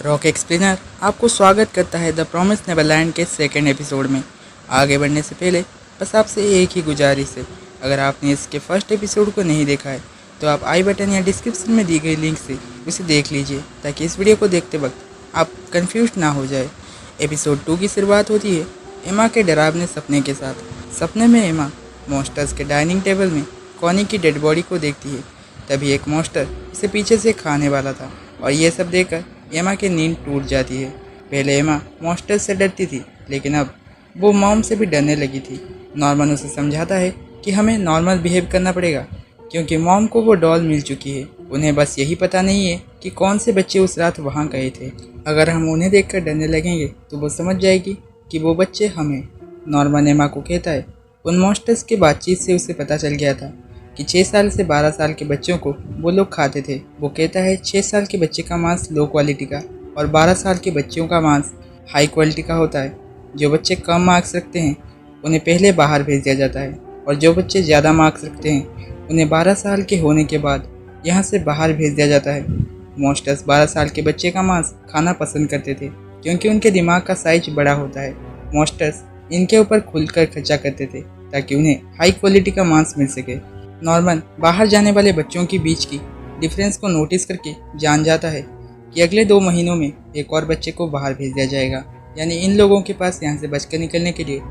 Rock explainer आपको स्वागत करता है द प्रॉमिस नेवरलैंड के सेकंड एपिसोड में। आगे बढ़ने से पहले बस आपसे एक ही गुजारिश है, अगर आपने इसके फर्स्ट एपिसोड को नहीं देखा है तो आप आई बटन या डिस्क्रिप्शन में दी गई लिंक से उसे देख लीजिए, ताकि इस वीडियो को देखते वक्त आप कंफ्यूज ना हो जाए। एपिसोड 2 की शुरुआत होती है एमा के डरावने सपने के साथ। सपने में एमा मॉन्स्टर्स के डाइनिंग टेबल में कॉनी की डेड बॉडी को देखती है। तभी एक मॉन्स्टर इसे पीछे से खाने वाला था और ये सब देखकर एमा की नींद टूट जाती है। पहले एमा मॉन्स्टर से डरती थी, लेकिन अब वो मॉम से भी डरने लगी थी। नॉर्मन उसे समझाता है कि हमें नॉर्मल बिहेव करना पड़ेगा, क्योंकि मॉम को वो डॉल मिल चुकी है। उन्हें बस यही पता नहीं है कि कौन से बच्चे उस रात वहाँ गए थे। अगर हम उन्हें देखकर डरने लगेंगे तो वो समझ जाएगी कि वो बच्चे हमें। नॉर्मन एमा को कहता है उन मॉन्स्टर्स की बातचीत से उसे पता चल गया था कि 6 साल से 12 साल के बच्चों को वो लोग खाते थे। वो कहता है 6 साल के बच्चे का मांस लो क्वालिटी का और 12 साल के बच्चों का मांस हाई क्वालिटी का होता है। जो बच्चे कम मार्क्स रखते हैं उन्हें पहले बाहर भेज दिया जाता है, और जो बच्चे ज़्यादा मार्क्स रखते हैं उन्हें 12 साल के होने के बाद यहाँ से बाहर भेज दिया जाता है। मॉन्स्टर्स 12 साल के बच्चे का मांस खाना पसंद करते थे, क्योंकि उनके दिमाग का साइज बड़ा होता है। मॉन्स्टर्स इनके ऊपर खुलकर खर्चा करते थे ताकि उन्हें हाई क्वालिटी का मांस मिल सके। नॉर्मन बाहर जाने वाले बच्चों के बीच की डिफरेंस को नोटिस करके जान जाता है कि अगले 2 महीनों में एक और बच्चे को बाहर भेज दिया जाएगा। यानी इन लोगों के पास यहाँ से बचकर निकलने के लिए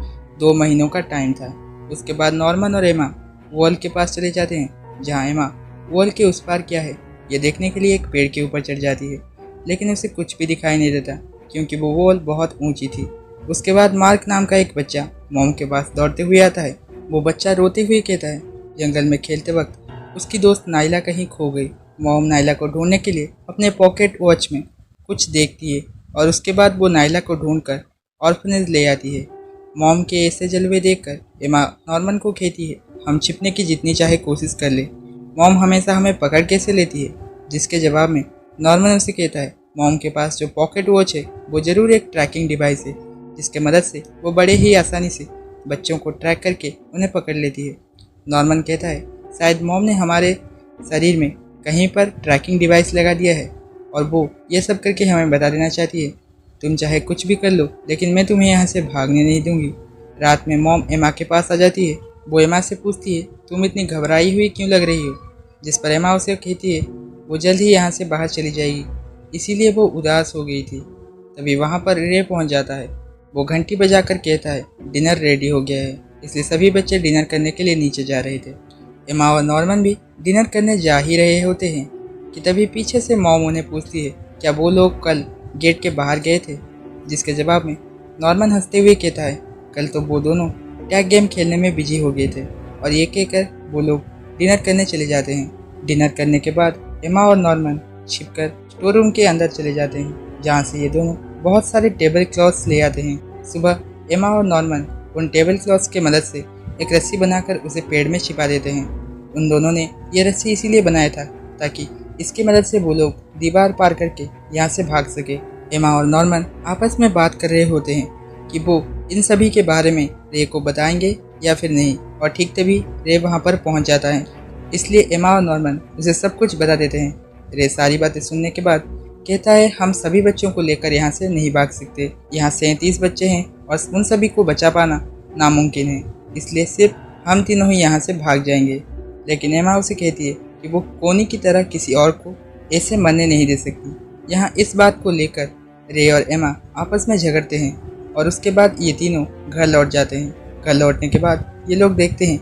2 महीनों का टाइम था। उसके बाद नॉर्मन और एमा वॉल के पास चले जाते हैं, जहाँ एमा वॉल के उस पार क्या है ये देखने के लिए एक पेड़ के ऊपर चढ़ जाती है, लेकिन उसे कुछ भी दिखाई नहीं देता क्योंकि वो वॉल बहुत ऊँची थी। उसके बाद मार्क नाम का एक बच्चा मॉम के पास दौड़ते हुए आता है। वो बच्चा रोते हुए कहता है जंगल में खेलते वक्त उसकी दोस्त नाइला कहीं खो गई। मॉम नाइला को ढूंढने के लिए अपने पॉकेट वॉच में कुछ देखती है और उसके बाद वो नाइला को ढूंढकर ऑर्फनेज ले आती है। मॉम के ऐसे जलवे देखकर एमा नॉर्मन को कहती है हम छिपने की जितनी चाहे कोशिश कर ले, मॉम हमेशा हमें पकड़ कैसे लेती है। जिसके जवाब में नॉर्मन उसे कहता है मॉम के पास जो पॉकेट वॉच है वो ज़रूर एक ट्रैकिंग डिवाइस है, जिसके मदद से वो बड़े ही आसानी से बच्चों को ट्रैक करके उन्हें पकड़ लेती है। नॉर्मन कहता है शायद मॉम ने हमारे शरीर में कहीं पर ट्रैकिंग डिवाइस लगा दिया है और वो ये सब करके हमें बता देना चाहती है तुम चाहे कुछ भी कर लो, लेकिन मैं तुम्हें यहाँ से भागने नहीं दूंगी। रात में मॉम एमा के पास आ जाती है। वो एमा से पूछती है तुम इतनी घबराई हुई क्यों लग रही हो, जिस पर एमा उसे कहती है वो जल्द ही यहाँ से बाहर चली जाएगी, इसीलिए वो उदास हो गई थी। तभी वहाँ पर रे पहुँच जाता है। वो घंटी बजाकर कहता है डिनर रेडी हो गया है, इसलिए सभी बच्चे डिनर करने के लिए नीचे जा रहे थे। एमा और नॉर्मन भी डिनर करने जा ही रहे होते हैं कि तभी पीछे से मॉम उन्हें पूछती है क्या वो लोग कल गेट के बाहर गए थे। जिसके जवाब में नॉर्मन हंसते हुए कहता है कल तो वो दोनों टैग गेम खेलने में बिजी हो गए थे, और ये कहकर वो लोग डिनर करने चले जाते हैं। डिनर करने के बाद एमा और नॉर्मन छिपकर स्टोर रूम के अंदर चले जाते हैं, जहाँ से ये दोनों बहुत सारे टेबल क्लॉथ्स ले आते हैं। सुबह एमा और नॉर्मन उन टेबल क्लॉथ्स की मदद से एक रस्सी बनाकर उसे पेड़ में छिपा देते हैं। उन दोनों ने ये रस्सी इसीलिए बनाया था ताकि इसकी मदद से वो लोग दीवार पार करके यहाँ से भाग सके। एमा और नॉर्मन आपस में बात कर रहे होते हैं कि वो इन सभी के बारे में रे को बताएंगे या फिर नहीं, और ठीक तभी रे वहाँ पर पहुँच जाता है। इसलिए एमा और नॉर्मन उसे सब कुछ बता देते हैं। रे सारी बातें सुनने के बाद कहता है हम सभी बच्चों को लेकर यहाँ से नहीं भाग सकते। यहाँ 37 बच्चे हैं और उन सभी को बचा पाना नामुमकिन है, इसलिए सिर्फ हम तीनों ही यहाँ से भाग जाएंगे। लेकिन एमा उसे कहती है कि वो कोनी की तरह किसी और को ऐसे मरने नहीं दे सकती। यहाँ इस बात को लेकर रे और एमा आपस में झगड़ते हैं और उसके बाद ये तीनों घर लौट जाते हैं। घर लौटने के बाद ये लोग देखते हैं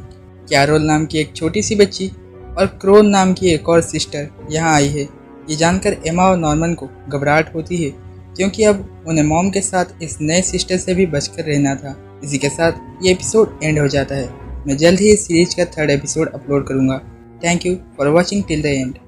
कैरोल नाम की एक छोटी सी बच्ची और क्रोन नाम की एक और सिस्टर यहाँ आई है। ये जानकर एमा और नॉर्मन को घबराहट होती है, क्योंकि अब उन्हें मॉम के साथ इस नए सिस्टर से भी बचकर रहना था। इसी के साथ ये एपिसोड एंड हो जाता है। मैं जल्द ही इस सीरीज का 3rd एपिसोड अपलोड करूँगा। Thank you for watching till the end.